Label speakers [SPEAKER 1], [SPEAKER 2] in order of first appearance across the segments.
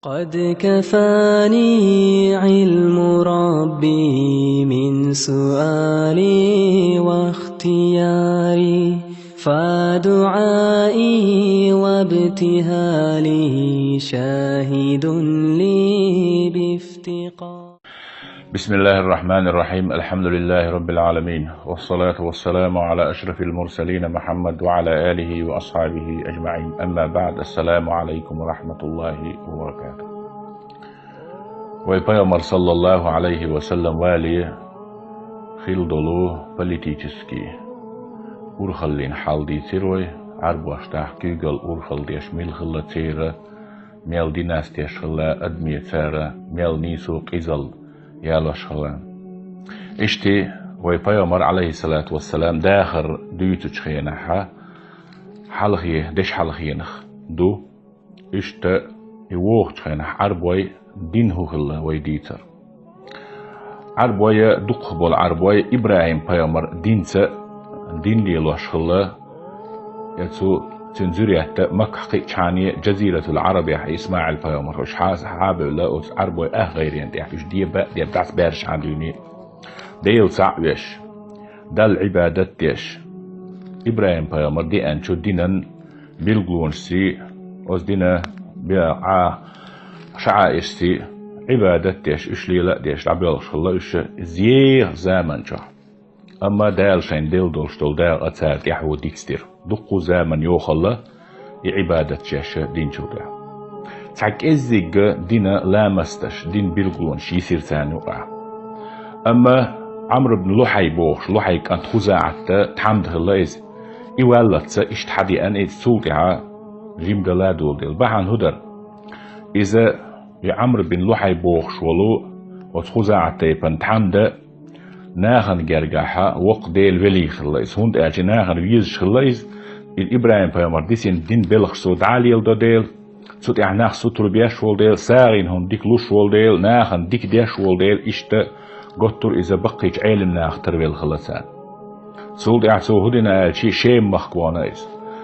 [SPEAKER 1] قد كفاني علم ربي من سؤالي واختياري فدعائي وابتهالي شاهد لي بافتقار.
[SPEAKER 2] بسم الله الرحمن الرحيم. الحمد لله رب العالمين، والصلاة والسلام على أشرف المرسلين محمد وعلى آله وأصحابه أجمعين. أما بعد، السلام عليكم ورحمة الله وبركاته. ويبيامر صلى الله عليه وسلم والي خيلدولو политический урхаллин халди тируй арбуаштах кюгал урхалдеш милхилла тира мел династияш хилла адмия цара мел нису قزل يالوش خلا اشتي ويبيامر عليه الصلاة والسلام داخر ديوتو تشخينها حلخيه دش حلخينخ دو اشتا يوخ تشخينح عربوي دينه خلا ويديتر عربوي دقبول عربوي إبراهيم بيامر دينتا دين ليلوش خلا يتو تنزوريات مكحقي تشاني جزيرة العرب يا إسماعيل بيامر وش حابب لا عربوي غيرين دي إيش دي بتاعت بارش عندوني ديل صعبش دل عبادت ديش إبراهيم بيامر دي أنشو دينن بيلغون سي أز دينا بيع شعائر سي عبادت ديش إيش ليلا ديش عبيالش خلا إيش زيه زمن شا أما دال شين ديل دولشتول دال أتسار يحو ديكستير دقو زمن يوخلا عبادت جاش دين شو دا تاك إزيق دينا لامستش دين بيلغون شي سير ثاني أما عمرو بن لحي بوش لحي كانت خزاعت تحمد الله إز إيوالت إشتحدي أن إتسولتها جيم دلا دول ديل بحان هدر إذا عمرو بن لحي بوش ولو وتخزاعت تيبان تحمد ناخن جرجاها وق ديل ولي خلاص هند أجي ناخن ويز خلاص الإبراهيم بيامر ديسين دين بلخ صوت عالي يلدو ديل صوت إعناخ سطر بيش والديل ساغين هون ديك لوش والديل ناخن ديك ديش والديل إشتا قطر إذا بقيت علم ناخ ترويل خلاصان صوت إعسو هدنا شي شيم مخوانا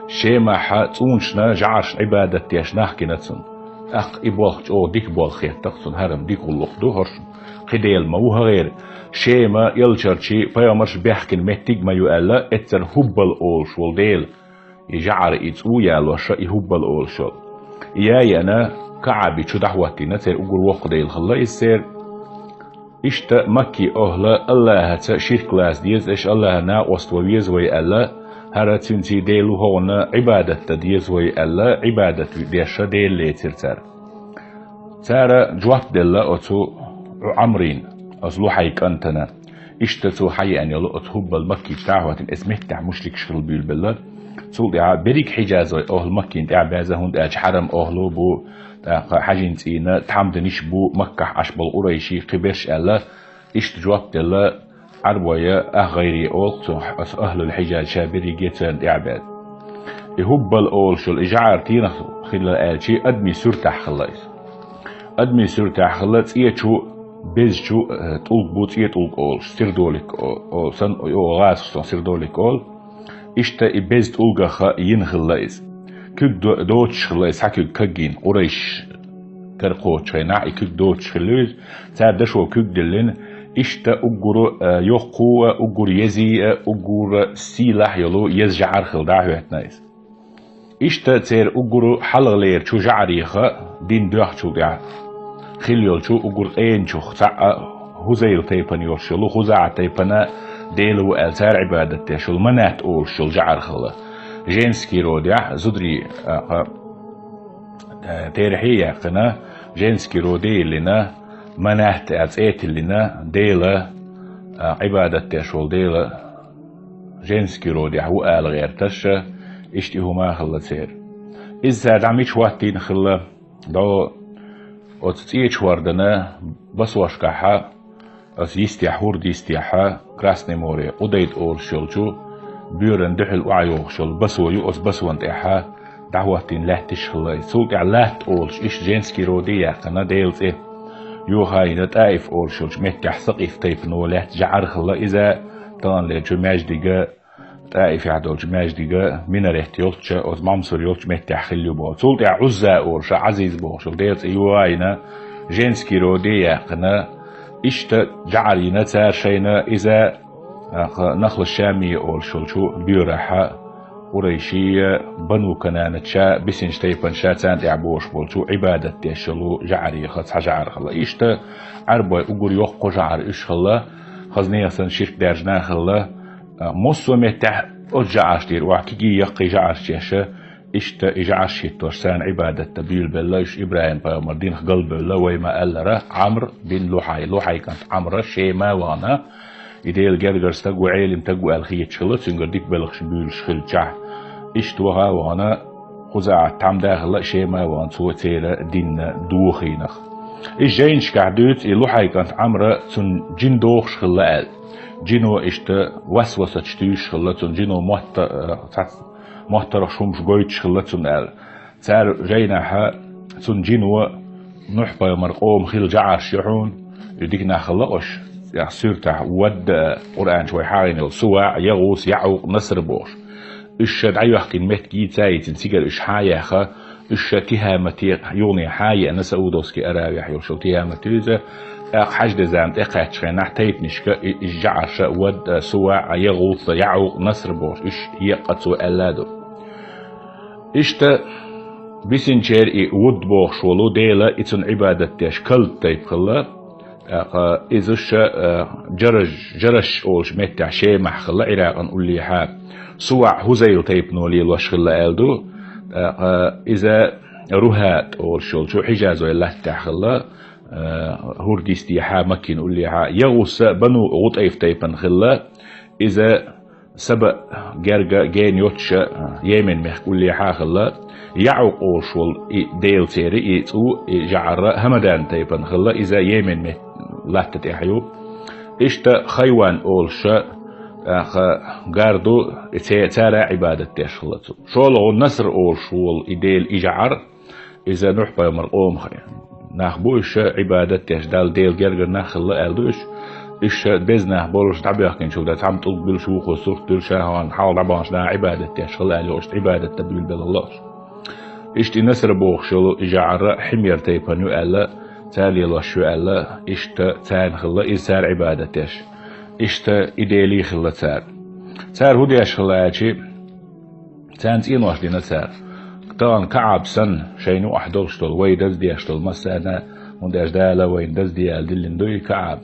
[SPEAKER 2] شيم حا تونشنا جعش عبادة ديش ناخ نتسن أخ إبوالخ أو ديك بوالخيت تقصن هرم ديك واللوخ دو هرش قديل ما وها غير شيما يلشرشي بيامرش بيحكن مهتيج ما يؤلا اتر هبل أولش والديل يجعر إتسو يالوشا يهبل أولشو يانا كعبي شو دعوتي نتر أقول وقديل خلا يسير إشتا مكي أهلا الله هتا شرك لاس ديز إش الله نا وستويز وي ألا هرا تنتي ديلو هونا عبادة ديز وي ألا عبادة ديشا ديل ليتر تارا جواب ديلا أتو عمرين أزلو حيك أنتنا إشتتو حي أن يلو أتهب المكي بتاعه اسمه تاع مشرك شغل بيل بالله تقول يا بريك حجاز أهل مكي تاع بازهون تاع حرم أهلو بو حاجين تينا تحمد نشبو مكة عشبل قريشي قبش ألا إشت جواب ديلا عربويا غيري أهل الحجاز شابري جيتان إعباد يهب الأول شو الإجعار تينا خلال آلشي أدمي سرتح خلاص أدمي سرتح خلاص إيه شو بيز شو تلق بوت إيه تلق أول سردولك أو سن أو غاس سردولك أول إشتا بيز تلقى خا ينخلاص كل دوتش خلاص حكي كجين قريش ترقوش هنا كل دوتش خلاص تعدشوا كل دلين إشتا أجر يقوى أجر يزي أجر سلاح يلو يزجعر خلداه هتنايس إشتا تير أجر حلق لير شو جعريخا دين دوح شو دع خليل شو أجر أين شو خزع هزيل تيبان يوشلو خزع تيبانا ديلو ألتار عبادته شو المنات أول شو جعر خلا جنسكي رودع زدري تيرحية قنا جنسكي رودي لنا منات أتأتي لنا ديلا عبادته شو ديلا جنسكي رودع هو آل غير تشا اشتهو ما خلا تير إذا دعميش وقتين خلا دو أتتيش وردنا بس واشكاحا أس يستيحور ديستيحا كراسني موري قديد أول شلجو بيورن دحل وعيوخ شل بسويو أس بسوان تيحا دعوتين لهتش خلا سولت لهت أولش إش جنسكي روديا قنا ديلز إيه يوهاي نتايف أول شلج مهتح سقيف تيب نو لهت جعر خلا إذا طان لجو ماجدقا طائف عدولش ماجديغا من ريحت يولش أو مامسور يولش متح خليو بو سولت يا عزة أورش عزيز بوش ديت إيواينا جينسكي رو ديقنا إشت جعلينا تار شينا إذا نخل الشامي أورشل شو بيرحة وريشية بنو كنانة شا بسنج تيبن شا تانت يعبوش بولشو عبادة تيشلو جعري خلص حجعر خلا إشت عربي أقول يوقو جعر إش خلا خزنية سن شرك دارجنا خلا مصو متح أجعش دير وعكي يقي جعش يشا إشت إجعش يتوش سان عبادة تبيل بالله إش إبراهيم بيامر دين قلب الله ويما قال عمرو بن لوحي كانت عمرو شيما وانا إديل جرجرس تقو عيلم تقو الخيت شلت سنجر ديك بلغش بيل شخل جاه إشتوها وانا خزاع تعم داخل شيما وان سوى تيرا دين دوخينخ إش جينش كعدوت لوحي كانت عمرو تن جين دوخش خلال جينو إشت وسوسة تشتيش خلتون جينو محترق شومش قويتش خلتون قال سار جيناها تن جينو نحبا يمرقوم خيل جعر شيحون يديك ناخلقش يعني سيرته ود قرآن شوي حاين سواع يغوص يعوق نصر بوش إش دعيو حكي مت جي تايت نسيجر إش حايخة إش تهامتي يوني حاي أنا سعودوسكي أراوي يحيل شو تهامتيزة حاجة زامت إقعد شيء نحتيت نشكا إجعش ود سواع يغوص يعوق نصر بوش إش يقد سواء اللادو إش تا بسنجر ود بوش ولو ديلا إتن عبادة تيش كل تيب خلا إذش جرش أولش متع شيء محخلا عراقا نقول لي حاب سواع هزيل تيب نولي الوشخلا ألدو إذا روهات أولشول شو حجاز ولا تحخلا هورديستي حا مكين نقول لي حا يغوص بنو غطيف تيبن خلا إذا سبق جرجا جين يوتش يمن محكول لي حا خلا يعوق أولشول ديل تيري إتو جعر همدان تيبن خلا إذا يمن لا تتحيو إشتا خيوان أولشا قاردو تارا عبادة تشخلتو شولو نصر أولشول إديل إجعر إذا نحبا مرقوم خي ناخبوش عبادة تشدال ديل جرجر ناخلا ألدوش إش بزنه بولش تعبيخ شو ده تعم تقبل شوخ وصرت دل شاهوان حاول عباش نا عبادة تشخلا ألوش عبادة تبيل بالله إشتي نصر بوخشلو إجعر حمير تيبانيو ألا تالي الله شو ألا إشتا تان خلا إسار عبادتش إشتا إديلي خلا تار هوديش خلا أشي تان تين واش دينا تار طبعا كعب سن شينو أحدوشتول ويدز ديشتول مسانا ونداش دالا وين دز ديال دلين دوي كعب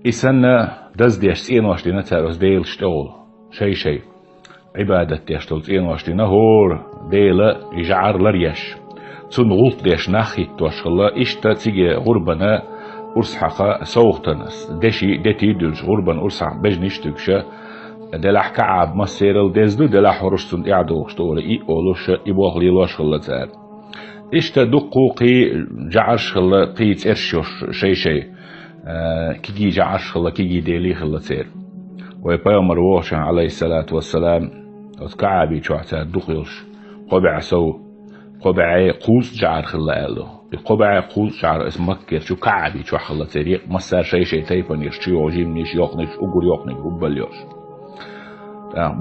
[SPEAKER 2] إسنا دز ديش تين واش دينا تار وز ديل شتول شي عبادة ديشتول تين واش دينا هور ديلا يجعر لريش تون غلط ديش ناخي توشخلا إشتا تيجي غربنا أرسحقا سوغتنس دشي دتي دلش غربن أرسح بجنش تكشا دلح كعب مسيرل دزدو دلح ورشتون إعدو شتول إي أولوش إبوغ ليلوش خلا تار إشتا دقوقي جعرش خلا قيت إرشوش شي كيجي جعرش خلا كيجي ديلي خلا تار ويبايمر ووشن عليه الصلاة والسلام كعبي شوعتا دقيوش قبع سو قبعي قوس جعر خلا قالو بقبعي قوس جعر اسم مكر شو كعبي شو خلا تاريخ مسار شي تايفن يرشي وجيم نيش يقنش أقول يقنش وبليوش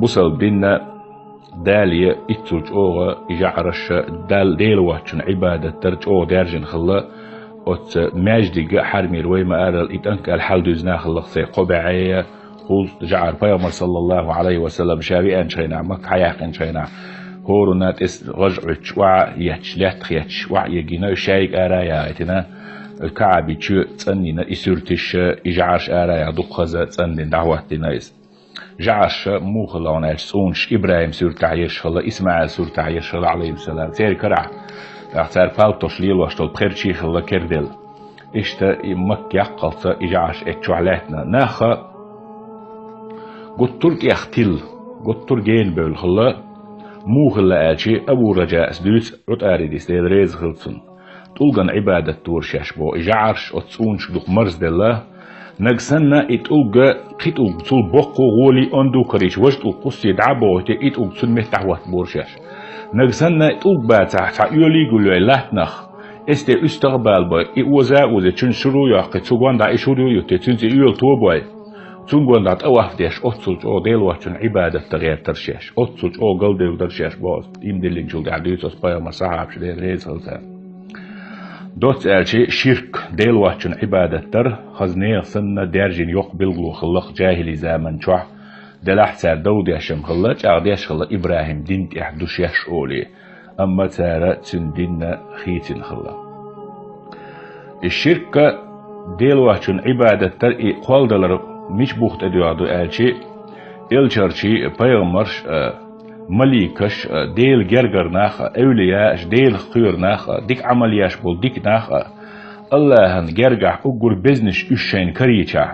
[SPEAKER 2] بوصل بينا دالية اترج اوغا يجعرش دال ديلواتشن عبادة ترج اوغ دارجن خلا ات ماجدي حرمي روي ما ارل اتنك الحال دوزنا خلا سي قبعي قوس جعر بيامر صلى الله عليه وسلم شابئا شينا مك حياقا شينا هورونات اس رجعش وع يتش لاتخ يتش وع يجينا شايك آرايا اتنا الكعبي تشو تسنينا اسورتش يجعرش آرايا دقخزة تسنين دعواتنا اس جعرش موخلانا سونش إبراهيم سورة عيش خلا إسماعيل سورة عيش خلا عليه السلام تيري كرع اختار بالتوش ليل واشتول بخيرشي خلا كردل اشتا مك يقلت يجعرش اتشو علاتنا ناخا قلت يختل قلت جين بول خلا موخلا آتشي أبو رجاء سدوس رتاري ستيل ريز خلصن تلقن عبادة تورشاش بو إجعرش أتسونش دوك مرز دالله نقسنا إتلقى قيتلق تل بقو غولي أندو كريش وجد القصي دعبو إتلق تل مهتعوات بورشاش نقسنا إتلق باتح تعيولي قلوا اللاتنخ استي استقبال باي إوزا وزي تشن شرو ياقي تسوغوان دا إشوريو يتتنزي إيول توباي تونغون دات أوف ديش أتصلج أو ديل واتشن عبادة تغير ترشيش أتصلج أو قل ديل ترشيش باز إم ديلين جل دعديس أصبايا مساحة بشدير ريز هلتان دوت ألشي شرك ديل واتشن عبادة تر خزنية سنة دارجين يقبل غلو خلق جاهلي زامن شوح دلح سار دودي أشم خلق أغديش خلق إبراهيم دين تحدوش يش أولي أما تارا تندين خيتين خلق الشرك ديل واتشن عبادة تر إقوال دلر مش بوخت ادوادو الچي الچرچي پیغمبرش مليكش ديل گرگرناخ اولياش ديل خيرناخ ديك عملياش بول ديك ناخ اللهن گرگح اگر بزنش اشين كريچا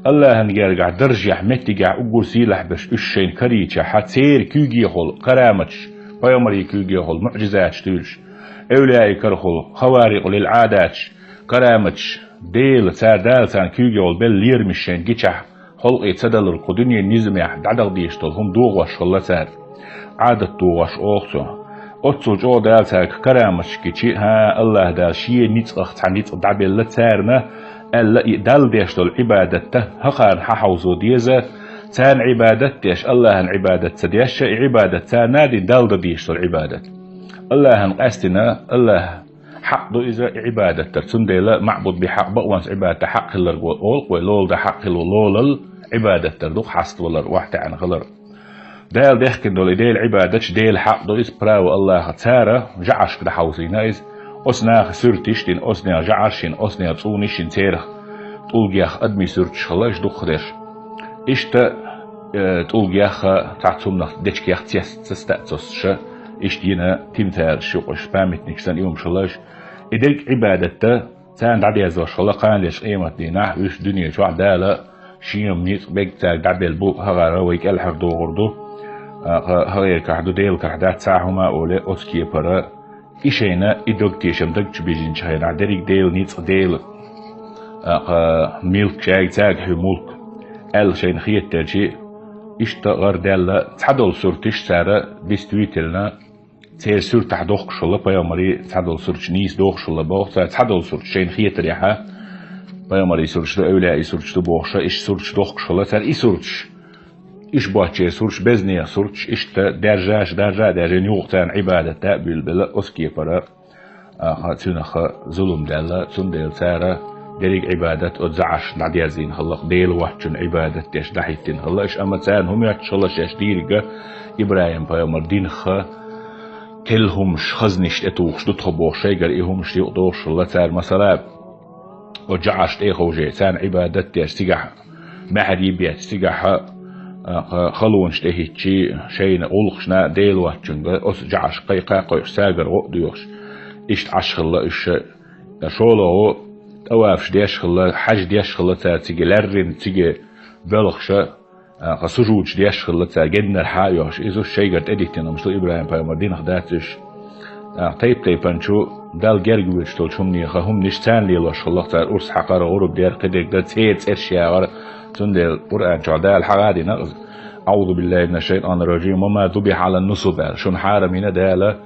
[SPEAKER 2] اللهن گرگح درجح متگح اگر سيلح بش اشين كريچا حتير كيگي خول قرامتش پیغمبري كيگي خول معجزات تولش اولياي كرخول خوارق للعادات قرامتش ديل سار دال سان كيجول بل لير مشين جيتشح خلقي تدل القدنيا نظم يح دعدل ديشتل هم دوغوش خلا سار عادة دوغوش اوخسو اتسوج او دال سار كرامش كيشي ها الله دال شي نيت اخت نيت دعبل لتسارنا الا دال ديشتل عبادته هقان ححوزو ديزه تان عبادتش الله عبادة سديش عبادة نادي دال ديشتل عبادة الله قاستنا الله حق دو إذا عبادة ترسون ديلا معبود بحق بقوانس عبادة حق اللر قول ولول ده حق اللول عبادة تردوق حست ولر واحد عن غلر ديل ديخكن دول ديل عبادة ديل حق دو إذ براو الله تارا جعش كده حوزينا إذ أسنا سرتشتين أسنا جعشين أسنا تصونيشين تيرخ تولجيخ أدمي سرتش خلاش دو خدش إشتا تولجيخ تعتصمنا ديشكيخ تستأتسش إشتينا تمثال شوقش بامت نكسان يوم شلاش إدرك عبادته تان دعدي هذا شلا قان ليش قيمة دينا وش دنيا شو عدالة شيم نيت بيك تاع دعبي البوق هغا رويك الحق دو غردو هغير كحدو ديل كحدات ساعهما أولي أسكي برا إشينا إدوك تيشم دك بيجين شهينا دريك ديل نيت ديل ميلك شاك تاك هي ملك شين خيت تاجي إشتا غر دالة تعدل سورتش سارة بيستويتلنا تير سور تحدوخ شلا بيامري تعدل سورتش نيس دوخ شلا باخ تعدل سورتش شين خيت ريحة بيامري سورتش دو أولا سورتش دو باخشة إش سورتش دوخ شلا تار سورتش إش باچه سورتش بزنيا سورتش إشتا درجة نيوغتان عبادة تقبل بلا أسكي برا تنخ ظلم دالة تندل سارة دريق عبادة أتزعش نعديازين خلق ديل وحشن عبادة تيش دحيتين خلقش أما تسان هم يتشلش يشديرق إبراهيم بيامر دينخ كلهمش خزنش اتوخش دتخبوخ شيقر إيهمش يقضوش الله تار مثلا أتزعش تيخوجي تسان عبادة تيش سيقح محد يبيت سيقح خلونش تهيتشي شين أولخشنا ديل وحشن أتزعش قيقاقوش ساقر غقديوش إشت عش خلق إش شولو أوافش ديش خلا حج ديش خلا تيجي لرين تيجي بلخشة قصوجوج ديش خلا تجدنا الحايوش إذا الشيء قد أديتنا مش إبراهيم بيمردين خداتش طيب بنشو دال جرجوش تول شمني خهم نشتان لي لش خلا تار أرس حقار غرب دير قدك ده تيت إرشيا غر تندل القرآن جعدا الحقادي نغز أعوذ بالله من الشيطان الرجيم وما ذبح على النصب شن حارمين دالا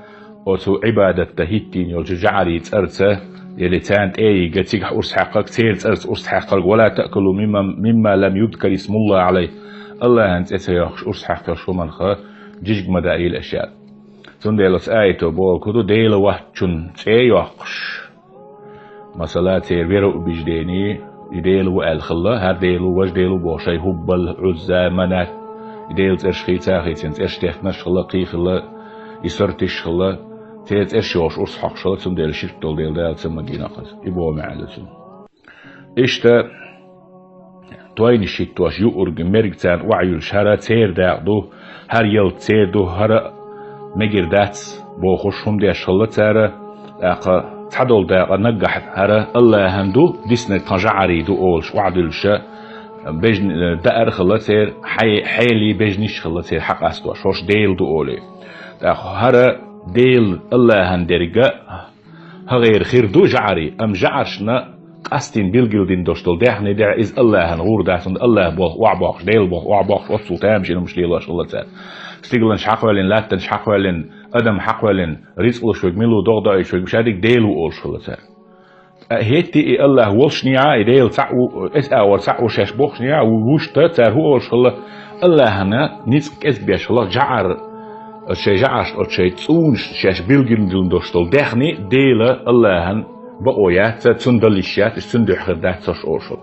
[SPEAKER 2] وتو عبادة تهيتين يلجعلي تأرته يلي تانت اي قتيك أرس حقك تيرت أرس حقك ولا تأكلوا مما لم يذكر اسم الله عليه الله أنت اتياخش أرس حقك شو منخا جيج مدائي الأشياء تنديلس آيته بول كدو ديل وحشن تياخش مثلا تير بيرو بجديني يديلو الخلا هر ديلو وش ديلو بوشي هبل عزا منات يديل ترشخي تاخيتين ترشتيخنش خلا قيخلا يسرتش خلا تيت إرشيوش أرس حق شلت سم ديل شرك دول ديل ديل سم مدينة قز يبوا معلسون إشتا توين الشيء توش يورج مرجتان وعي الشهرة تير داعدو هر يل تير دو هر مجر داتس بو خوشهم دي شلت تارا تحدول داع نجح هر الله هندو ديسنا تنجعري دو أولش وعدلشة بجن دار خلت تير حيلي بجنيش خلت تير حق أستو شوش ديل دو أولي هر ديل الله هندرجة هغير خير دو جعري أم جعرشنا قاستين بيلجلدين دوشتل دهني دع إز الله هنغور دهتن الله بوه وعباخش ديل بوه وعباخش وصوتام شينو مش ليلاش الله تعالى استيقلن شحقولين لاتن شحقولين أدم حقولين رزق شوك ميلو دغداي شوك مش هاديك ديلو أولش الله تعالى هيتي الله وشنيا إديل سعو أور سعو شاش بوشنيا ووشت تار هو الله الله هنا نيس كس بيش الله جعر الشيء جعش الشيء تون شاش بيلجن دون دوشتل دخني ديلا الله هن بقويات تندلشيات تندح خدات صش أورشل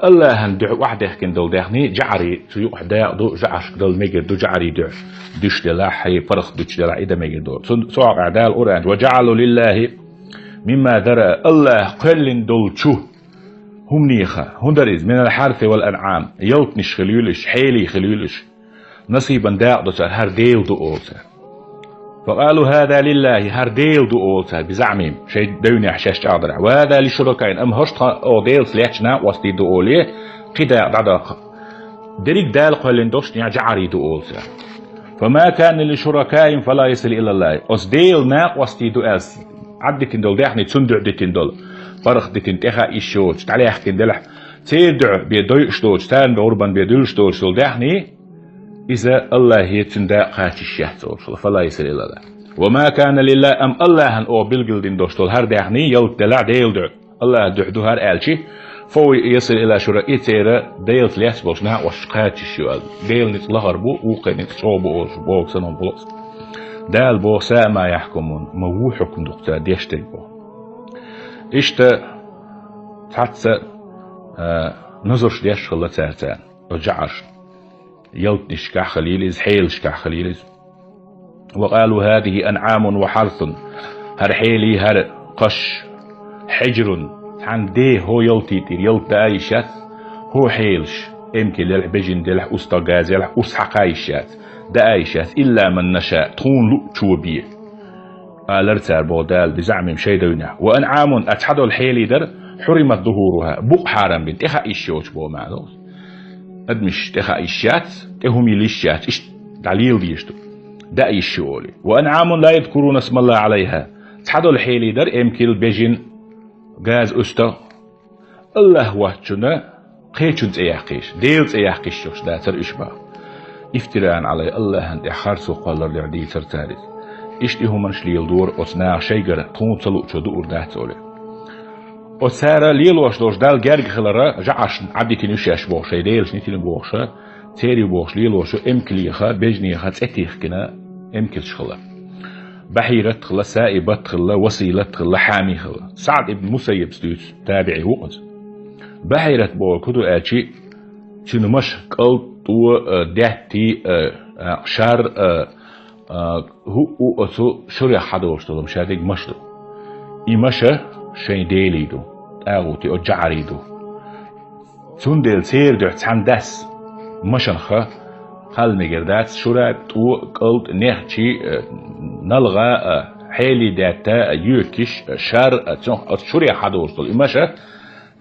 [SPEAKER 2] الله هن دع واحد يحكي دول دخني جعري تيو حدا دو جعش دول ميجر دو جعري دع دش دلا حي فرخ دش دلا إذا ميجر دول سواء عدال أورانج وجعلوا لله مما ذرى الله قل دول شو هم نيخا هندرز من الحرث والأنعام يوتنش خليولش حيلي خليولش نصيبا داق دو هر ديل دو أولتا فقالوا هذا لله هر ديل دو أولتا بزعمهم شيء دوني حشاش تعضر وهذا لشركين أم هشت أو ديل سليحشنا وستي دو أولي قدا دعداق دريك دال قلن دوش جعري دو أولتا فما كان لشركائهم فلا يصل إلى الله أس ديل ناق وستي دو ألس عدتين دول داخني تندع دتين دول فرخ دتين تخا إيشوش تعالي أحكي دلح تيدع بيدوي شتوش تان بوربان بيدوي شتوش دول داخني إذا الله يتندع قاتش الشهر فلا يصل إلى الله وما كان لله أم الله أن أو بلجلدين دوشتول هر داخني يوت دلع ديل دع الله دعدو هر ألشي فو يصل إلى شراء إتيرا ديل تليس بوشنا وش قاتش الشوال ديل نتلهر بو وقا نتشوبو بوك سنون بلوس دال بو ساء ما يحكمون مو حكم دكتا ديشتك بو إشتا تحتسا نظرش ديش خلا تارتان وجعش يلتنش كحخليلز حيلش كحخليلز وقالوا هذه أنعام وحرث هر حيلي هر قش حجر عن دي هو يلتيتير يلتا أيشات هو حيلش امكن للبجن دلح أستغاز يلح أسحق أيشات دا أيشات إلا من نشاء تون لؤ شوبيه الارتار بودال بزعم شي دونا وأنعام أتحدوا الحيلي در حرمت ظهورها بق حرام بنت إخا إيشيوش بو معلوم أدمش تخا إيشيات تهم يليشيات إيش دليل ديشتو دا إيشيولي وأنعام لا يذكرون اسم الله عليها أتحدوا الحيلي در امكل بجن غاز أستا الله وحجنا قيشنت إياقيش ديلت إياقيش شوش دا تر إشباه افتراء علي الله أنت حارسو قال لعدي ترتاريز إشتي همانش ليل دور أصناع شيجر تونصلو شدور داتولي أسارة ليل واش دوش دال جرق خلرا جعش عبدي تنوشيش بوشي ديلش نتين بوشا تيري بوش ليل واشو امكليخا بجنيخا تأتيخ كنا امكلش خلا بحيرة خلا سائبة خلا وسيلة خلا حامي خلا سعد ابن مسيب ستوت تابعي وقت بحيرة بول كدو آتشي تنمش قلت دهتي شار هو أسو شريا حدوش تلهم شادق مشتو إمشا شين ديليدو أغوتي أو جعريدو تندل سير دو تندس مشنخا خال مجردات شراب تو قلت نحشي نلغى حيلي داتا يوكيش شار شريا حدوش تل إمشا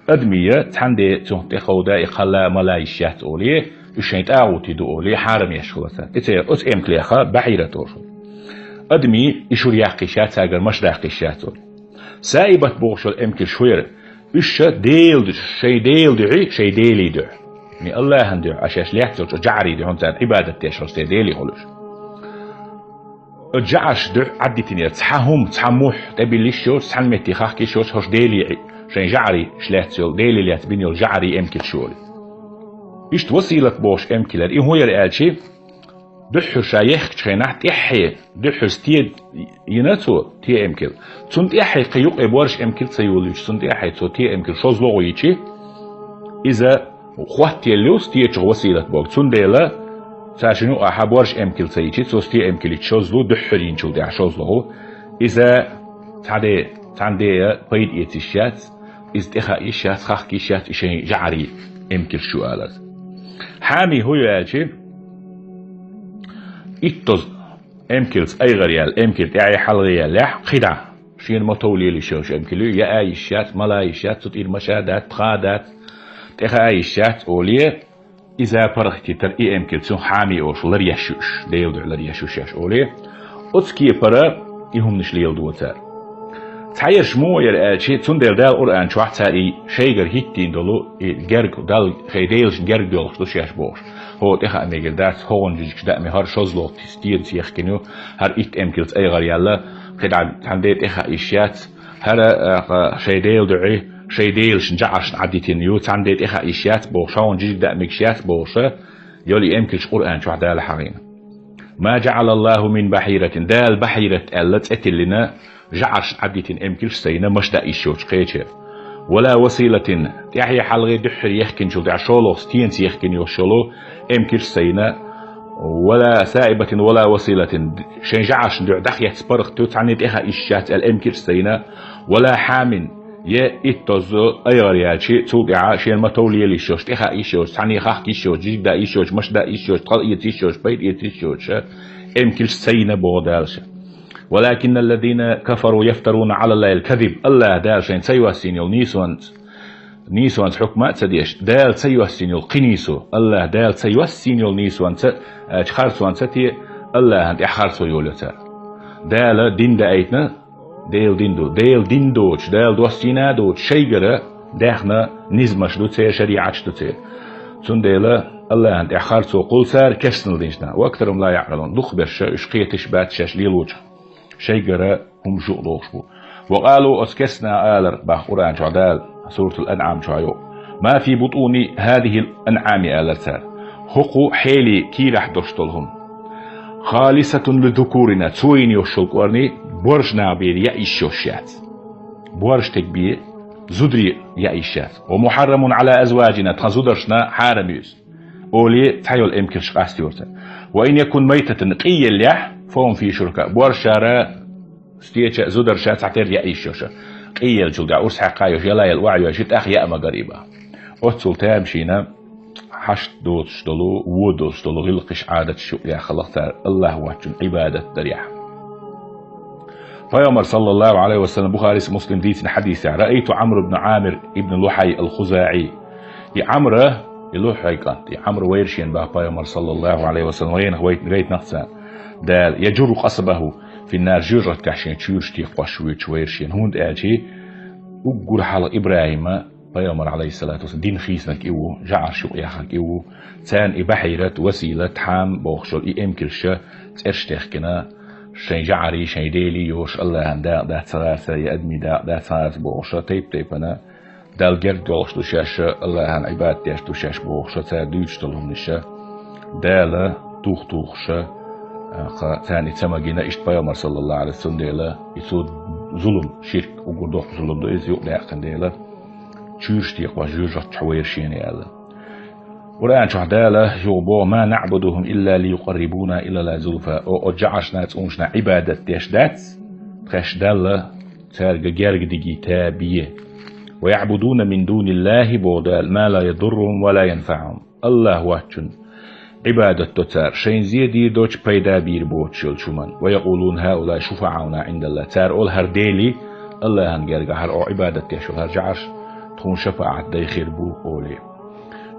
[SPEAKER 2] أدمية تندي تخودا إخلا ملايشات أوليه وشينت أعوتي دو أولي حارم يشغلتا إتير أس إمكليخا بحيرة تورشو أدمي إشور يحقيشات ساقر مش راقيشات أولي سائبت بوغشو الإمكل شوير إشا ديل دو شي ديل دعي شي ديلي دع مي الله هندع عشاش ليحتر جعري دي هونتان عبادة تيشر سي ديلي خلوش الجعش دع عدي تنير تحاهم تحموح تبي ليشو تحمتي خاكي شوش هوش ديلي شين جعري شلاتسيول ديلي ليات بنيول جعري إمكل شولي إشت وسيلة بوش أمكلر إيه هو يرألشي دحو شايخ شخينات إحي دحو ستيد يناتو تي أمكل تنت إحي قيوق إبوارش أمكل سيوليش تنت إحي تي أمكل شوز لغويتي إذا خوات تيلوس تيج وسيلة بوك تنت ديلا ساشنو أحبوارش أمكل سيتي تي أمكل شوز لو دحو رينشو دع شوز لغو إذا تعدي بيد إيتشات إذا إخا إيشات خاخ كيشات إشي جعري أمكل شو آلت حامي هو يأتي إتوز أمكلس أي غريال أمكل أي حل غيال لح خدع شين مطولي لشوش أمكلو يا أيشات ملا أيشات تطير مشادات تخادات تخا أيشات أوليه إذا برختي تر إي أمكل سون حامي أوش لريشوش ديودع لريشوشاش أوليه أتسكي برا إهم نش ليل دوتار تحير شمو يرأتي تندل دال قرآن شو حتى شيء هيتين دلو جرق دال خيديلش جرق دلو شو شيء بوش هو تخا ميجل دات هون جيش دا مهار شوزلو تستير تيخ كنو هر إت أمكلت أي غريالة خدع تندل تخا إشيات هذا شيء ديل دعي شيء ديل شنجعش عديتين يوت عندي إخا إشيات بوشة ونجيك دا مكشيات بوشة يولي إمكلش قرآن شو عدال حقين ما جعل الله من بحيرة دال بحيرة ألت أتلنا جعش عديتين إمكلش سينا مش دا إشيوش قيتشير ولا وسيلة تحيي حلغي دحر يحكن شو دعشولو ستينس يحكن يوشولو إمكلش سينا ولا سائبة ولا وسيلة شين جعش دخيت سبرخ توتعني إخا إشيات الإمكلش سينا ولا حامن يا إتوزو أيارياتشي توقع شين ما تولي ليشوش تخا إيشوش تعني خاخ إيشوش جيد دا إيشوش مش دا إيشوش طل إيشوش بيت إيشوش إمكلش سينا بودالش ولكن الذين كفروا يفترون على الله الكذب الله دال شين سيوا سينيول نيسوانت حكمات سديش دال سيوا سينيول قنيسو الله دال سيوا سينيول نيسوانت خارسوانت ستي الله هند إحارسو يولتا دال دين دا أيتنا ديل ديندوش ديل دوستينا دوش شيغرة داخنا نزمش دوتسير شريعتش دوتسير تون ديلا الله انت اخارتو قول سار كسنل دينشنا واكثرهم لا يعقلون دخبش اشقيتش باتشاش ليلوش شيغرة هم جوقلوشبو وقالوا اسكسنا آلر باقران شعدال سورة الأنعام شعيو ما في بطون هذه الأنعام آلر سار حقو حيلي كيرح دوشتلهم خالصة لذكورنا تسوين يوشلق ورني بورجنا بير يأيشوشيات بورج تكبير زدري يأيشات ومحرم على أزواجنا تخزودرشنا حارميوس أولي تحيول إمكرش قاستيورتا وإن يكون ميتة قيل لح فهم في شركة بورج شارع ستيتش زدرشات تعتير يأيشوشا قيل جلد عرس حقايوش يلا يلوعي وشيت أخ يأما قريبا أتسل تامشينا حشت دوتش دلو ودوش دلو غلقش عادة الشوء يا خلقتار الله واجن عبادة دريح فيومر صلى الله عليه وسلم بخاري مسلم ديت حديث رأيت عمرو بن عامر ابن لحي الخزاعي يا عمرو يلوحي كانت يا عمرو ويرشين بها فيومر صلى الله عليه وسلم وين ريت نقصان دال يجر قصبه في النار جرة كحشين تشيرشتي قوشويتش ويرشين هوند آجي وقر حال إبراهيم فيومر عليه الصلاة والسلام دين خيسنك إيوه جعر شو ياخك إيوه تان إبحيرة وسيلة حام بوخشل إمكلشة ترشتخ كنا شين جعري شين ديلي يوش الله هندا دا ثلاثة يأدمي دا ثلاثة بوخشة تيبنا دال جرد يوش دوشاش الله هن عباد ديش دوشاش بوخشة تا دوش تلهم نشا دال توخشة تاني تماجينا إشت بيامر صلى الله عليه وسلم ديلا يسود ظلم شرك وقردوخ ظلم دو إز يوق لاقن ديلا تشيرشتيق وجوجة تحوير شيني ألا ورأن شهدالة يوبو ما نعبدهم إلا ليقربونا إلى لا زلفا أو جعشنا تقومشنا عبادة تشدات تشدالة تارج جارج ديجي تابية ويعبدون من دون الله بودال ما لا يضرهم ولا ينفعهم الله واتشن عبادة تتار شين زيدي دوش بيدا بير بوتشل شمان ويقولون هؤلاء شفعاؤنا عند الله تار أول هرديلي الله هنجرجع هر أو عبادة تشل هرجعش تكون شفاعة داي خير بو قولي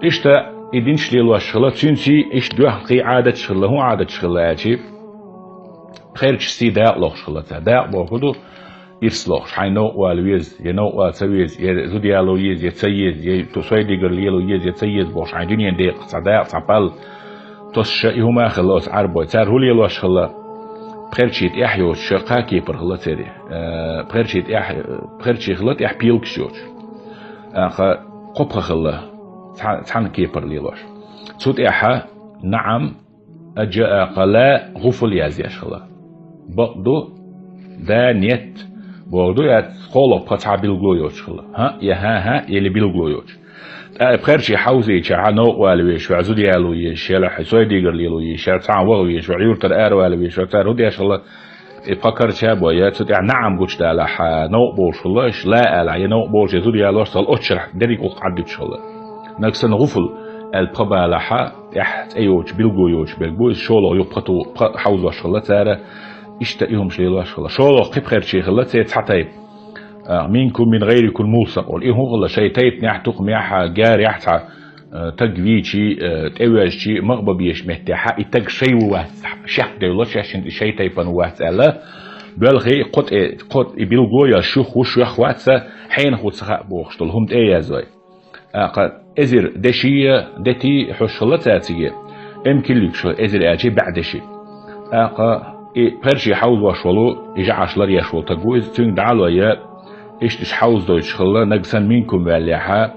[SPEAKER 2] إشتا إدينش ليلو الشغلة تنسي إش دوح قي عادة شغلة هو عادة شغلة عجيب خير تشسي داق لوخ شغلة داق بوخدو يرسلوخ حين نوع والويز ينوع والسويز يزوديالو يز يتسيز يتوسوي ديگر ليلو يز يتسيز بوش عين دنيا ديق صداق صبال توش يهما خلاص عربو تار هو ليلو الشغلة بخيرشيت إحيو شقا كيبر خلا تري بخيرشيت خلات إح بيلك شوش قبخ خلا تحن كيبر ليلوش صوت إحا نعم أجاء قلا غفل يازيش خلا بقدو دا نيت بقدو يات قولو بقطع بالغلويوش خلا ها يها يلي بالغلويوش بخيرشي حوزي شا نوع والويش وعزود يالو يش يلا حسوي ديگر ليلو يش تاع وغويش وعيور تر والويش وتر هدي شغله يفكر شابو يا تدع نعم قلت دا ح نوع بوش والله لا لا نوع بوش يزود يالو صل اشرح دريق قعدت شغله نكسن غفل البابا لها تحت ايوش بالغويوش بالغويش شولو يبقطو حوز وشغله ترى اشتئهم شيلو شغله شولو قب خيرشي خله تحتي منكم من غيركم موسق والإيه هو شيء تيت نحتق مياح جار يحتى تجويشي تأويشي مغببيش مهتاح يتج شيء واسع شح دولش عشان شيء تيفن واسع لا بلغي قط بيلغويا شوخ وش يخواتسا حين خد سخاء بوخشتل هم تأيه زوي إزر دشية دتي حشلتاتية كلك شو إزر أجي بعد شيء برشي حوز وشولو يجعش لريا شو تجوز تين دعالو يا إيش حوز دويش خلا نجسن منكم والليحة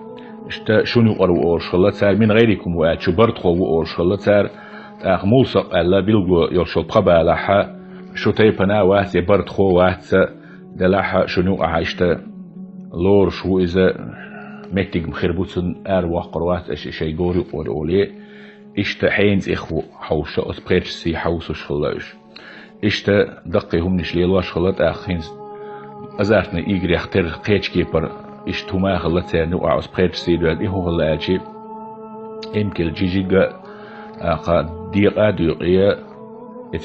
[SPEAKER 2] إشتا شنو قروا أورش خلا تار من غيركم وقت شو برد خو أورش خلا تار ملصق ألا بيلقوا يرشل قبا لحا شو تيبنا وقت برد خو وقت دلحا شنو عايشتا لور شو إذا مكتب مخربوتن أرواح قروات شيء جوري أولي إشتا حينز إخو حوشة أسبريتش سي حوسوش خلاش إشتا دقي هم نشليلواش خلات أخينز أزارتنا إيجري أختر قيتش كيبر إشتوما خلات نوع أسبريتش سي دوال إهو خلاتشي إمكل جيجيغا ديقا ديقيا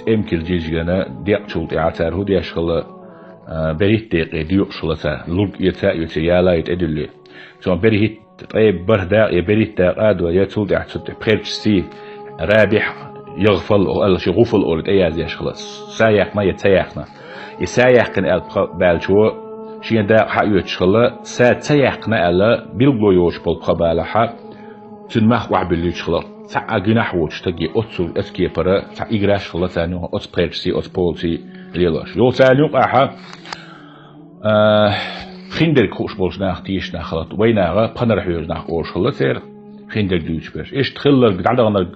[SPEAKER 2] إمكل جيجيغانا ديق شلط إعتار هو دياش خلا بريت ديقي ديق شلطا لوك يتا يالا يتأدلي سوى بريت طيب بردا يبريت داقاد يتولد اعتقد بخيرش سي رابح يغفل أو شي غفل أو تأياز ياش خلاص سايقنا يتسايقنا يسايقنا بالشو شي دا حيوتش خلا سايقنا ألا بيلغو يوش بالقبالة حق تنمح وعبليش خلا سا جناح وش تجي أتصل أسكي برا سا إجراش خلا ثانيه أتبريش سي أتبولسي ليلاش يو ثانيه أحا خيندر كوش بولش ناخ تيش ناخلت ويناغا بخنر حيوز ناخ أورش خلا سير خيندر دوش برش إيش تخلر قدعنا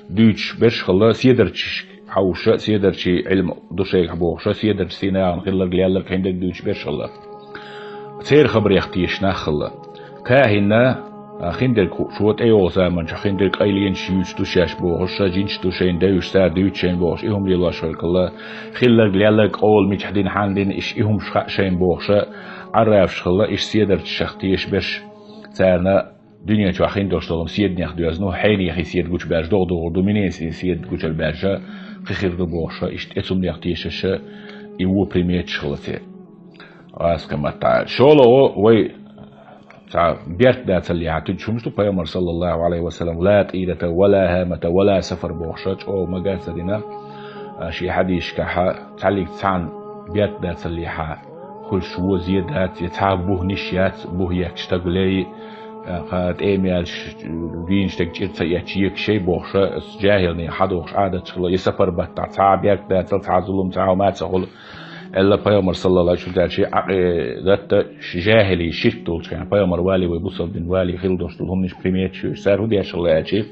[SPEAKER 2] دوش برش خلا سيدرش حوشة سيدرش علم دوشيك حبوشة سيدرش سينا خلر قليالر خيندر دوش برش خلا سير خبر يختيش ناخلا كاهنا خيندر كوشوت أيوة زمان خيندر قايلين شيوش دوشاش بوشة جينش دوشين دوش سار دوشين بوش إهم ليلاش خلا خلر قليالر قول مجحدين حاندين إيش إهم شين بوشة عرفش خلا إيش سيدر تشختيش برش تارنا دنيا شو أخين دوشتلهم سيد نيخ دوازنو حين يخي سيد قوش برش دور دومينين سيد قوش البرشة خير دو بوشة إيش تأتم نيختيش يو بريميت شغلتي راسك ما تعال شولو وي تاع بيرت دات اللي عتد شو مشتو بيامر صلى الله عليه وسلم لا تقيلة ولا هامة ولا سفر بوشة أو مجالس دينا شي حديش كحا تعليق تعن بيرت دات اللي كل شو زيادات يتعب به نشيات به يكشتغلي قد إيميل وين شتجت يأتيك شيء بوشة جاهلني حدوش عادة شغله يسافر بتعب يكده تلتع ظلم تعاو ما تقول إلا بيامر صلى الله عليه وسلم شيء ذات جاهلي شرطول كان بيامر والي ويبصل بن والي خلدوش تلهم نش بريميت شو صار ودي شغله أشي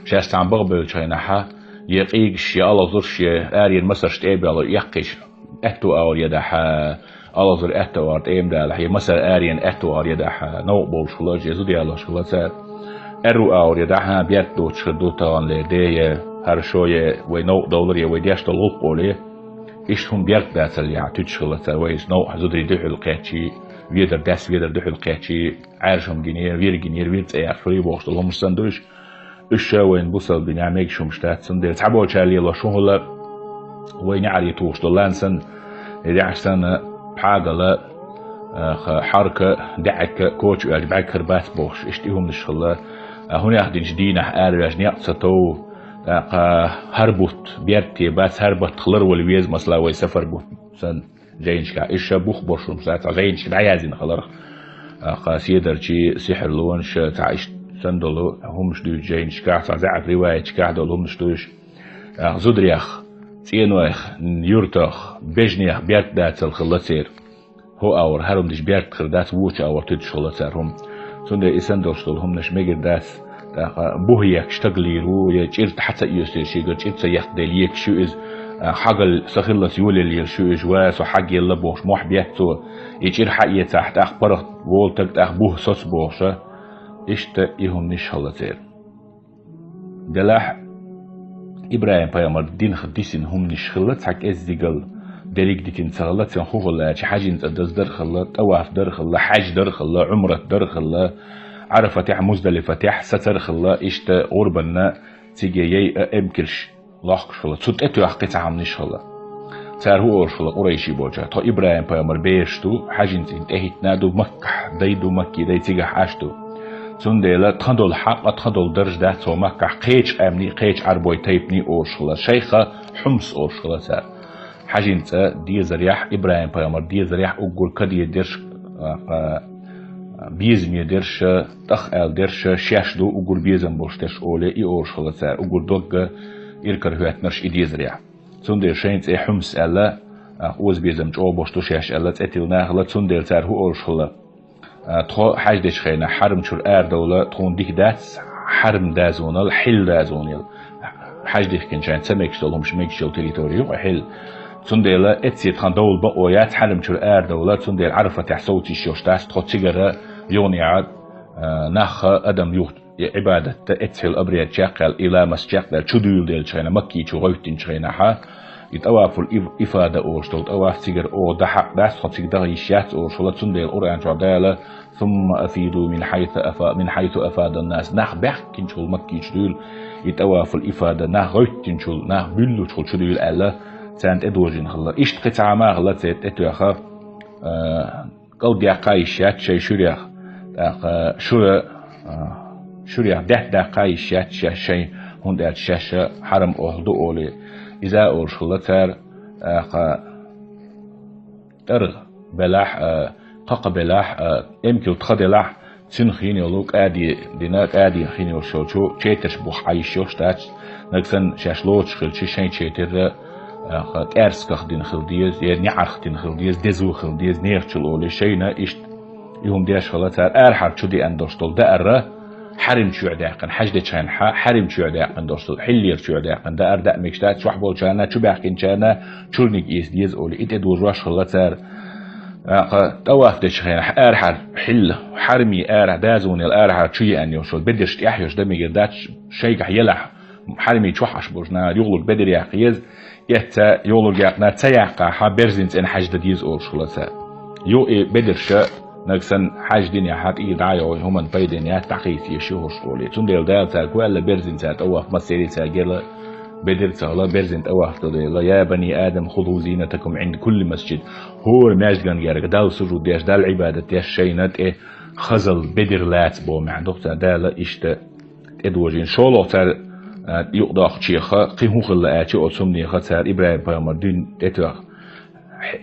[SPEAKER 2] شاست عم بقبل شيء نحا يقيش يا الله زرش آري المسرش تقبل الله يقيش أتو أول يدحا الله زر أتوارد إيم ده لحية مثلا آريان أتوار يدحها نوع بولشلاج يزودي الله شلاتات أرو أور يدحها بيرتو تشدوتان لديه هر شوية ونوع دولار ويديش تلوق بوليه إيشهم بيرت ده اللي عتوت شلاتات ويس نوع زودي دحل قاتشي ويدر داس ويدر دحل قاتشي عارشهم جنير ويرت أي أخري بوش لهم مستندوش الشاوين بوصل بنعميك شو مشتات سندير تعبوا شالي الله شو هلا وين عالي توش دولانسن إذا عشان حاجة لا حركة دعك كوتش وأجبعك كربات بوش اشتيهم للشغلة هنا ياخدين جدينا أرجع نيقصتو هربط بيرتي بس هربط خلر والويز مثلا ويسافر بوت سن جاينش كا إيش بوخ بوشهم ساعة جاينش بعيازين خلر سيدر شيء سحر لونش تعيش سندلو هم مش دو جاينش كا تعزع رواية كا دول هم مش دوش زودريخ تينوخ نيورتخ بجنيخ بيرت دات الخلاتير هو أور هرم دش بيرت خردات ووش أور تدش خلاتيرهم سند إسان دوشتلهم نش ميجر داس بوهيك شتغليرو يجيرت حتى يوسير شيء جيرت سيخ دليك شو إز حاجل سخلص يولي اللي شو إجواس وحاج يلا بوش موح بيتو يجير حقية تحت أخبار وولتك أخبوه صوص بوشة إشتا إيهم نش خلاتير دلاح إبراهيم بيامر دين خديسين هم نشخلت حق إزدقل دليك ديكين سغلت ينخوغ الله حاجين تقدس درخلا طواف درخلا حاج درخلا عمرة درخلا عرفتح مزدلفتح سترخلا إشتا غربنا تيجي يي أمكرش لاحقش فلا تسوت أتو حقيت عم نشخلا تارهو أرشلا قريشي بوجه تو إبراهيم بيامر بيشتو حاجين تنتهيت نادو مكح دايدو مكي داي تيجي حاشتو سندلا تخدل حق تخدل درج ده تو مكة قيش أمني قيش عربوي تيبني أورشلا شيخة حمص أورشلا سا حاجنتا دي زريح إبراهيم بيامر دي زريح أقول كدي درش بيزم يدرش تخ درش شاشدو أقول بيزم بوشتش أولي أورشلا سا أقول دوغ إركر هوات نرش إدي زريح سندلا شينت حمص ألا اوز بيزم جو بوشتو شاش الله اتيل ناخلا تندل تار هو اورشلا تخو حاجدش خينا حرم شور دوله تخون ديك داتس حرم دازونال حل دازونيل حاجدش كان جان سميكش دولهم شميكش تريتوريو حل تندل اتسي تخان دول بقويات حرم شور دوله تندل عرفه تحصوتي شوشتاس تخو تيغرا يوني عاد ناخ ادم يوت عبادة اتسل أبريد شاقل إلى مسجاقل تشدول ديل شينا مكي تشغوتين شينا ها يتواف الإفادة أورشتل تواف تيجر أو دحق داس خطيك دغيشات أورشلة تندل أوران شعدالة ثم أفيدوا من حيث أفاد الناس ناخ بحكين شغل مكي تشدول يتواف الإفادة ناخ غوتين شغل ناخ بلو شغل تشدول ألا سانت إدوجين خلا إشت قطع ما غلا تيت إتواخا قل ديقايشات شي شريخ شريع ده قايش شيء هون شاشة حرم أهدو أولي إذا أرشلتر ترغ بلاح قق بلاح يمكن تخدلاح سنخيني ولوك آدي دينات آدي خيني وشوشو تشيترش بوحايش يوشتاج نكسن شاشلوش خلشي شين تشيتر كارس كخ دين خلديز نعرخ دين خلديز دزو خلديز نيرتشل أولي شينا إشت يهم ديش خلتر أرحر شو دي أندرشتل دأره حرم شو عداقن حجد كان حرم شو عداقن دوستو حلير شو عداقن دا أرداء مكشتات شو حبول كانا شو باقين كانا شورنيك إيس ديز أولي إت أدور راش خلتر تواف دشخين أرحر حل حرمي أرح دازون الأرحر شي أن يوصل بدرش يحيش دمي قداتش شيء يلح حرمي تشوحش بوجنا يغلق بدر يحيز يتا يغلق يقنا تياقا حبرزنت إن حجد ديز أول خلتر يو بدرش نكسن حاج دنيا حات دعايو هم بيدن يا تقيس يشوه شغولي تندل دال تاكو الا برزين تاع اوف مسيري تاجل بدر تالا برزين اوف تدل يا بني ادم خذوا زينتكم عند كل مسجد هو ماجدن يرك دال سجود ديش دال عباده ديش شينات خزل بدر لات بو مع دكتور دال اشت ادوجين شولو تاع يقدر شيخه قيهو خلاتي او سمني خاطر ابراهيم بيامر دين تتر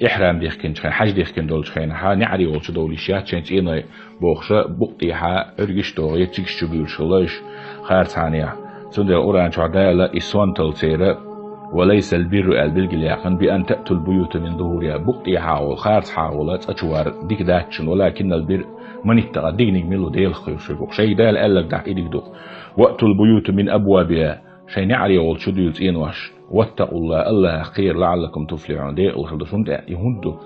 [SPEAKER 2] إحرام ديخكن شخين حاج ديخكن دول شخين ها نعري ولش دولي شات شنت إناي بوخشة بقتي ها أرجش دولي تيجش جبيل شلاش خير ثانية سندر أوران شعداء إسوان تلسيرة وليس البر بالجلياقن بأن تأتوا البيوت من ظهورها بقتي حاول خير حاولت أشوار ديك داتشن ولكن البر من اتقى دينك ملو ديل خير شبوك شيء دال ألك دع إيدك دوق وقت البيوت من أبوابها شيء نعري ولش ديوت إنواش واتقوا الله خير لعلكم تفلحون دي الخلدشون ده يهندو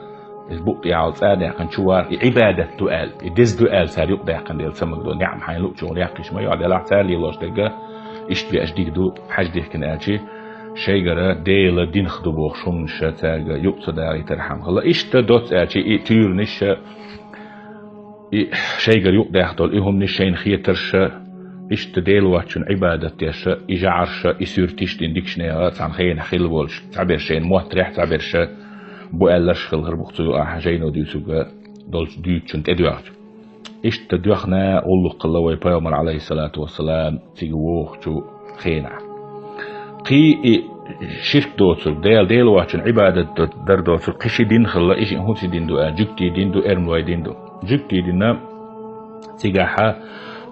[SPEAKER 2] البقط يعود سادة كان شوار عبادة دؤال يدز دؤال سار يقدر كان ديال سمك دو نعم حين لو شغل يعقش ما يقعد يلعب سالي الله دقة اشتبي أجديك دو حاج ديك كان أجي شيء جرا ديل دين خدوبوخ شون شتاج يقصد على ترحم خلا اشت دوت أجي تير نش شيء جرا يقدر يحضر إيهم نشين خيترش إشت ديل واتشون عبادة يش إجعرش إسيرتيش ديكشنيات عن خين خيل بولش تعبير شين موتريح تعبير ش بوالرش خل هربختو حاجين وديسوغا دولش ديتشون تدوات إشت دوخنا أولو قلا ويبايمر عليه الصلاة والسلام تيجوخ شو خينا قي شرك دوتر ديل واتشون عبادة در دوتر قشي دين خلا إيش هوتي دين دو جكتي دين دو إرموي دين دو جكتي دين تيجاها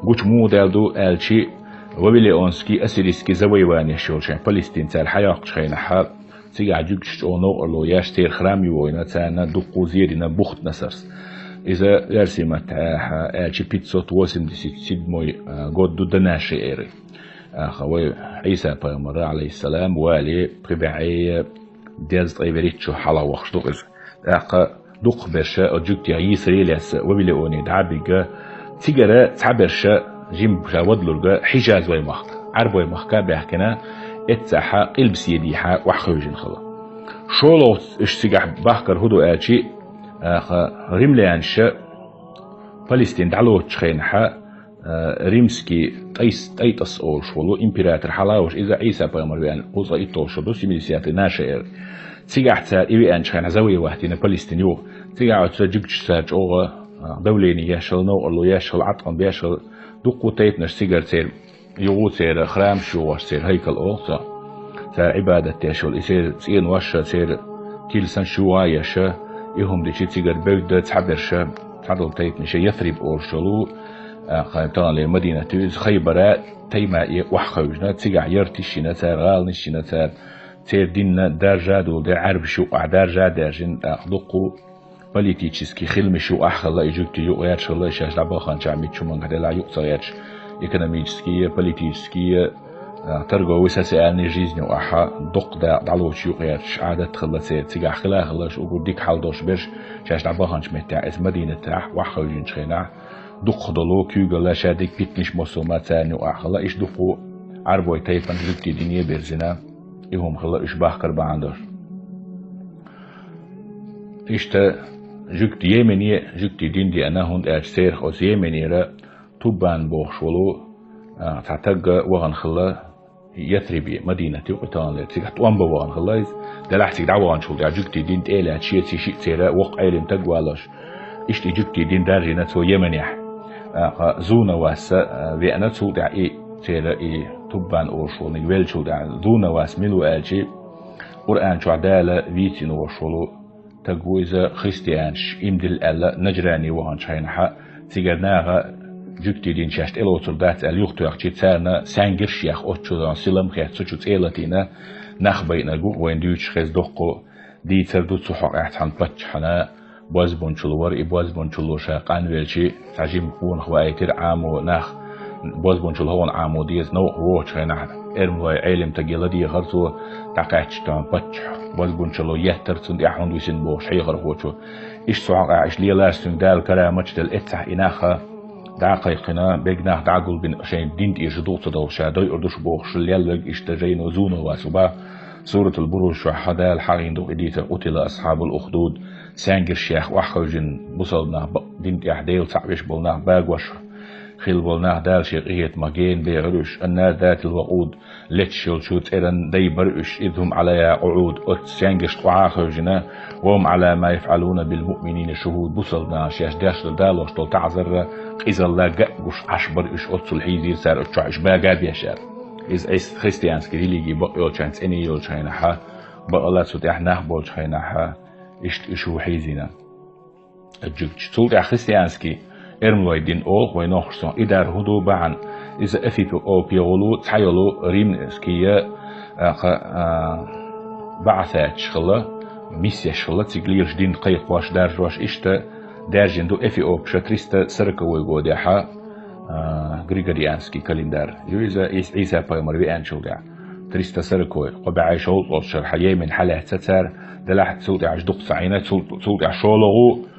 [SPEAKER 2] قوش مو دالدو آلشي وبيلي أونسكي أسيريسكي زويواني شولشين فلسطين تال حياق شخينا حال تيجا جوكش أونو أرلو ياشتير خرامي وينا تانا دقو زيرنا بوخت نصرس إذا يرسي تاها آلشي بيتسوت واسم دي سيد موي قد دو دناشي إيري خوي عيسى بيامر عليه السلام والي بربعي ديز طيبريتشو حلا وخش دقز دق برشا أجوكتي يسري لس وبيلي أوني دعبيقا تيجرا تعبرش جيم ودلورجا حجاز ويمخ عرب ويمخ بيحكنا اتساحا البس يديحا وحخوجين خلا شولو اشتيجح بحكر هدو آتشي ريمليانش فلسطين دعلو تشخينحا ريمسكي تيتس أول شولو إمبراطور حلاوش إذا عيسى بيامر بيان قوزا إيتوشو دو سيميليسياتي ناشئر تيجح تسار إيوي أنشخين زاوية واحدين فلسطين يو تيجح تسجيكش سارج أوغا دوليني ياشل نو أرلو ياشل عطقن بياشل دقو تيتنش سيجر تير يغو تير خرام شو واش تير هيكل أوصا تير عبادة ياشل يصير تين واش تير تيلسن شو ياشا يهم دي شي تيجر بيود تعبرش تعدل تيتنش يثرب أورشلو خايبتان لمدينة تيز خيبرات تيما وحخوجنا تيجع يرتشينا تير غالنشينا تير تير ديننا درجات ودر عرب شو درجات درجين دقو политический خلم شو أحخلا يجوك يو يرش الله يشاش لعبا خان شعمي تشومان كده لا يقصى يرش экономические политические торговые социальные жизни وأحا دق دعلوش يو يرش عادة خلا تيجا خلا خلاش وقديك حال دوش برش شاش لعبا خان شمتع اس مدينة تاح وحوجين شخينا دق دلو كيوغلا شادك بيتنش مسومات ثاني وأحخلا إيش دقو عربوي تايفن جوكتي دنيا برزنا إيهم خلا إيش باخر بعندر إيشتا جوكتي يمني جوكتي دين دي أنا هند أجسير خاص يمني را توبان بوخشولو تعتقد وغن خلا يثربي مدينة وقتان لتسيح توان بوغن خلا دلحتي دعوان شول جوكتي دين تيلا شيء شيء سيرا وق علم تقوالش إيشتي جوكتي دين دارجنا تو يمنيح زونا واسا بأنا تو دعي سيرا إيه توبان أورشول نقبل شول دع زونا واس ملو ألشي قرآن شو عدالة فيتين أورشولو تجويزة خريستيانش إمدل ألا نجراني وهان شاينحا تيجرناها جوكتي دين شاشت إلو تردات اليوختو يخشي تسارنا سانجر شيخ أوتشو سلم خيات سوچو تيلاتينا نخبينا جو وين ديوش خيز دوقو دي تردو تسوحق احتحان باتشحنا بوازبون شلوار إبوازبون شلو شاقان ويلشي تعجيم قون خوايتر عامو نخ بوازبون شلو هون عامو ديز نو هو شاينحا إرمواي عيلم تجيلا دي غرزو تاقاتشتان باتشح بوازبون شلو يهتر تند يحون ويسن بوش حيغر هوشو إيش سوحق عيش ليلاستن دال كرامج دل إتسح إناخا دعقيقنا بيجناه دعقل بين شين دين يجدو تدور شادوي أردوش بوخش الليلوج إشتجين وزونه واسوبا سورة البروش وحدا الحقين دو إديتا قتل أصحاب الأخدود سانجر شيخ وحوجن بصلنا دين يحديل تعبش بولناه باقوش خيل بولناه دال شيخية مجين بيغرش النار ذات الوقود لتشل شوت إذن دي برش إذهم على قعود أت سانجش وعاخوجنا وهم على ما يفعلون بالمؤمنين شهود بصلنا شيخ داش دالوش طول تعذر إذا الله جاش عشبر إيش أتصل حيزير سار أتشعش باجا بيشار إذا إيش خريستيانسكي ريليجي بقى يلشانس إني يلشانها بقى الله سوتح نخبول شانها إيش هو حيزينا الجوج سوتح خريستيانسكي إرملوي دين أول وينوخشون إدار هدو بعن إذا أفيتو أو بيولو تحيلو ريمسكية بعثات شغلة ميسيا شغلة تيجليرش دين قيق واش دارج واش إشتا دارجين دو أفي أو بشتريستا سرقة ويقوديحا غريغوريانسكي كالندار يوزا عيسى بايمر بيانشو دع تريستا سرقة قبعي شول وشر حياة من حالة تتار دلاحت سودع عجدق سعينات سودع شولغو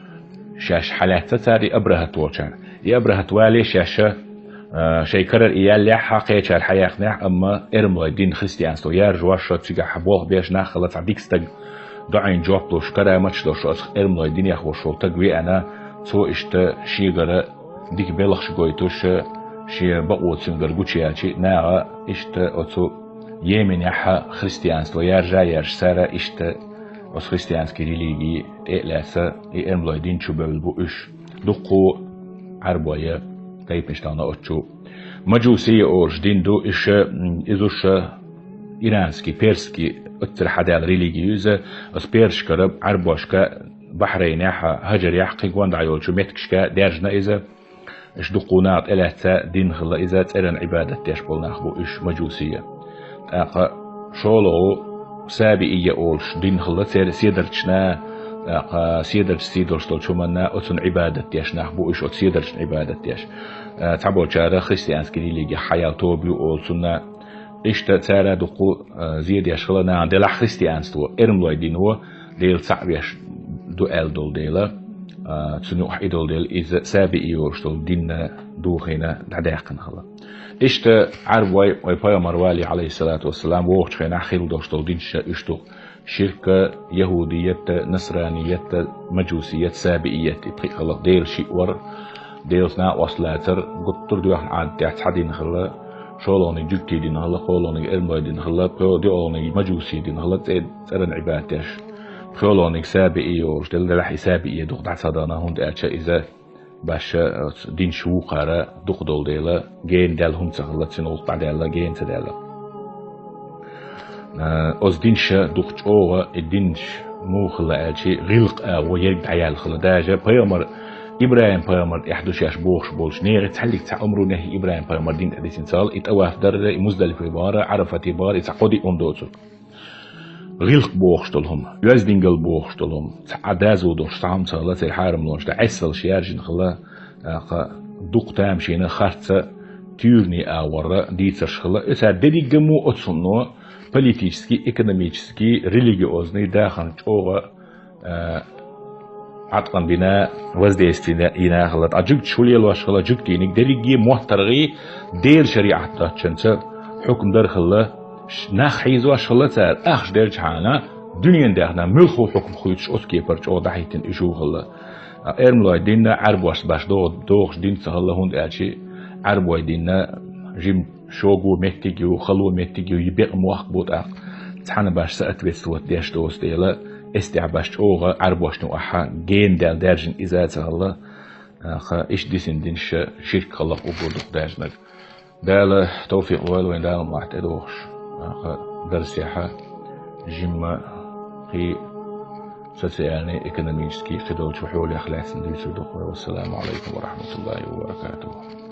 [SPEAKER 2] شاش حالات تتار أبرهت وشان يأبرهت والي شاشة شيء كرر إيال لح حقيقة الحياة نح أما إرمو دين خريستيانستو يارج واشة تيجا حبوه بيش نح خلص عديك ستج دعين جواب لوش كرا ماتش دوش أسخ إرمو دين يخوش شو تجوي أنا تو إشتا شيء جرا ديك بلخش جويتوش شيء بقوة سنجر جوتشياتشي ناعا إشتا أتو يمن يحا خريستيانستو يارجا يارج سارة إشتا أس خريستيانسكي ريليجي إقلاسا إرمو دين شو بلبو إش دقو عربوية كيف نشتغلنا أتشو مجوسي أورش دين دو إيش إذوش إيرانسكي بيرسكي أكثر حدا ريليجيوزة أس بيرشكرب عربوشكا بحرين يحا هجر يحقي قوان عيولشو ميتكشكا دارجنا إذا إيش دقونات إلهتا دين خلا إذا تأرن عبادة تيشبول ناخبو إيش مجوسية أقا شولو سابقية أورش دين خلا سيدرشنا سيدر سيدرشتول شو منا أتون عبادة تيش نحبو إيش أت سيدرش عبادة تيش تعبوا شارع خريستيانسكي ليجي حياته بيو أولسنا إيش تسارع دقو زيد يشغلنا عند لا خريستيانستو إرملوي دين هو ديل صعبيش دو إل دول ديلا تنوح إدول ديل إذا سابقي يورشتول دين دو خينا دعداقن خلا إيش تعربوي ويبايا مروالي عليه الصلاة والسلام ووقت خينا خيل دوشتول دين إيشتو شركة يهودية نصرانية مجوسية سابقية إبقى الله ديل شيء ور ديل سنا وصلاتر قطر دو يحن عاد تحدين خلا شولوني جوكتي دين خلا قولوني إرموي دين خلا ديولوني مجوسي دين خلا تأرن عبادتش شولوني سابقية ورش ديل لحي سابقية دوق دع صدانا هون دعشا إذا باش دين شو قارا دوق دول ديلا جين ديل هم تخلا تنول تعديلا جين تديلا أز دينش دوخش أوغا الدينش مو خلا أشي غلق ويرد عيال خلا داجة بيامر إبراهيم بيامر إحدوش ياش بوخش بولش نير تحلق تعمرو نهي إبراهيم بيامر دين تديسين سال إتأواف در مزدلف بارا عرفة بار إتعقودي أندوزو غلق بوخشتلهم يزدينجل بوخشتلهم عدازو دوش صام صلاة الحارم لونش عسل شيارجن خلا دوق تام شينا خارتة تيرني آورا ديترش خلا إسا ديجمو أتصنو политический, экономический, религиозный داخل جوه عطقا بنا воздействие إنا خلت أجيك شولي الواش خلا جيك دينك دريجي محترغي دير شريعة تاتشنسا حكم در خلا ناخ حيز واش خلا تار أخش دير جهانا دنيا داخنا ملخو حكم خويتش أسكي برج أو دحيتن إشو خلا إرملاي دينا عرب واش باش دوغش دين سهلا هند أشي عرب واي دينا جيم شوغو متيجو خلو متيجو يبيق موخ بود أق تحنا باش سأت بسوت ديش دوست ديلا استعباش أوغا عربوش نوحا جين دال درجن إزاز الله خا إيش ديسن دينش شرك خلق وبودق داجنك دال توفيق والوين دال معتدوش خا درسيحة جمع في سوسيالني إكونوميسكي خدول شحول أخلاق سندوش والسلام عليكم ورحمة الله وبركاته.